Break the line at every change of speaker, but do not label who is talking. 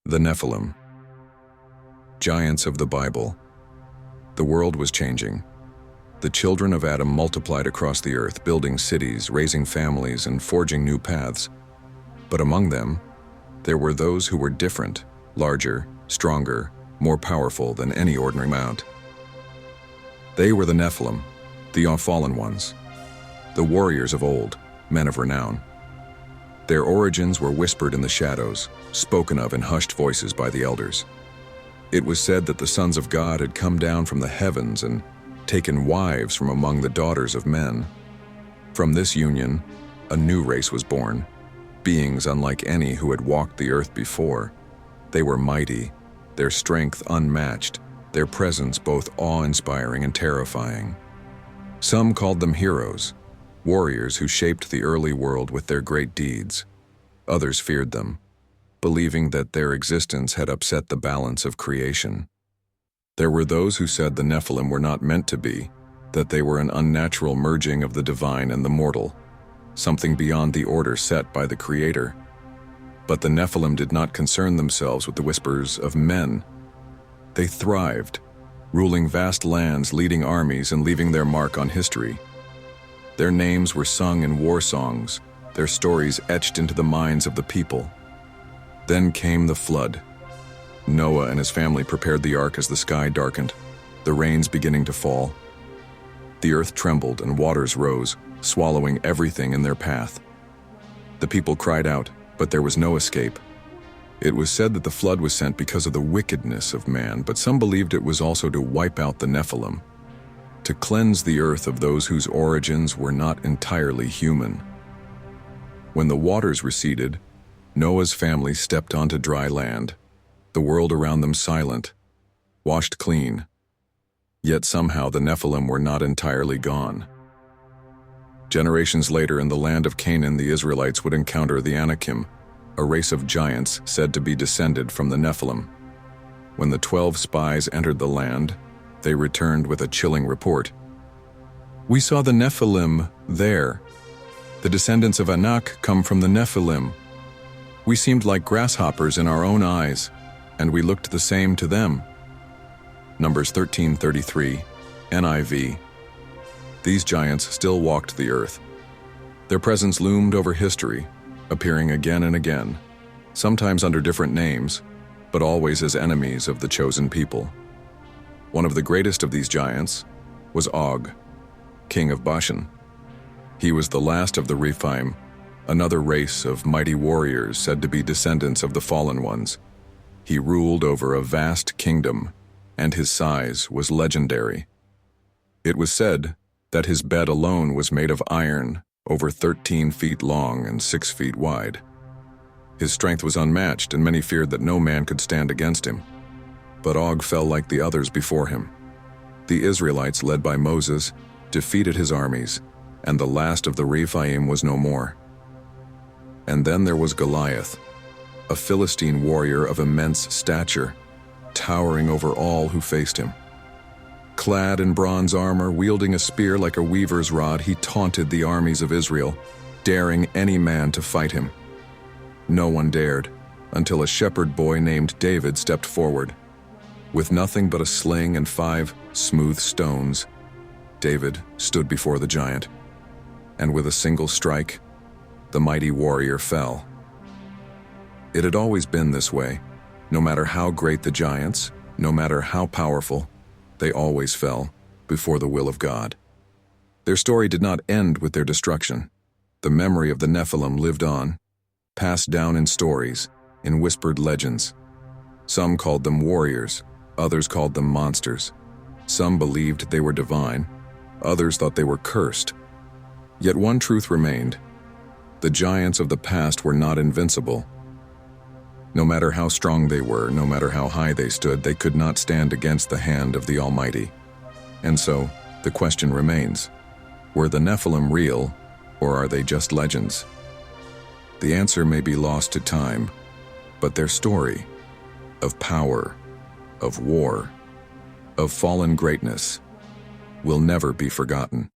The Nephilim, giants of the Bible. The world was changing. The children of Adam multiplied across the earth, building cities, raising families, and forging new paths. But among them, there were those who were different, larger, stronger, more powerful than any ordinary mount. They were the Nephilim, the fallen ones, the warriors of old, men of renown. Their origins were whispered in the shadows, spoken of in hushed voices by the elders. It was said that the sons of God had come down from the heavens and taken wives from among the daughters of men. From this union, a new race was born, beings unlike any who had walked the earth before. They were mighty, their strength unmatched, their presence both awe-inspiring and terrifying. Some called them heroes, warriors who shaped the early world with their great deeds. Others feared them, believing that their existence had upset the balance of creation. There were those who said the Nephilim were not meant to be, that they were an unnatural merging of the divine and the mortal, something beyond the order set by the Creator. But the Nephilim did not concern themselves with the whispers of men. They thrived, ruling vast lands, leading armies, and leaving their mark on history. Their names were sung in war songs, their stories etched into the minds of the people. Then came the flood. Noah and his family prepared the ark as the sky darkened, the rains beginning to fall. The earth trembled and waters rose, swallowing everything in their path. The people cried out, but there was no escape. It was said that the flood was sent because of the wickedness of man, but some believed it was also to wipe out the Nephilim, to cleanse the earth of those whose origins were not entirely human. When the waters receded, Noah's family stepped onto dry land, the world around them silent, washed clean. Yet somehow the Nephilim were not entirely gone. Generations later, in the land of Canaan, the Israelites would encounter the Anakim, a race of giants said to be descended from the Nephilim. When the 12 spies entered the land, they returned with a chilling report. "We saw the Nephilim there. The descendants of Anak come from the Nephilim. We seemed like grasshoppers in our own eyes, and we looked the same to them." Numbers 13:33, NIV. These giants still walked the earth. Their presence loomed over history, appearing again and again, sometimes under different names, but always as enemies of the chosen people. One of the greatest of these giants was Og, king of Bashan. He was the last of the Rephaim, another race of mighty warriors said to be descendants of the fallen ones. He ruled over a vast kingdom, and his size was legendary. It was said that his bed alone was made of iron, over 13 feet long and 6 feet wide. His strength was unmatched, and many feared that no man could stand against him. But Og fell like the others before him. The Israelites, led by Moses, defeated his armies, and the last of the Rephaim was no more. And then there was Goliath, a Philistine warrior of immense stature, towering over all who faced him. Clad in bronze armor, wielding a spear like a weaver's rod, he taunted the armies of Israel, daring any man to fight him. No one dared, until a shepherd boy named David stepped forward. With nothing but a sling and 5 smooth stones, David stood before the giant, and with a single strike, the mighty warrior fell. It had always been this way. No matter how great the giants, no matter how powerful, they always fell before the will of God. Their story did not end with their destruction. The memory of the Nephilim lived on, passed down in stories, in whispered legends. Some called them warriors, others called them monsters. Some believed they were divine, others thought they were cursed. Yet one truth remained: the giants of the past were not invincible. No matter how strong they were, no matter how high they stood, they could not stand against the hand of the Almighty. And so, the question remains: were the Nephilim real, or are they just legends? The answer may be lost to time, but their story of power, of war, of fallen greatness will never be forgotten.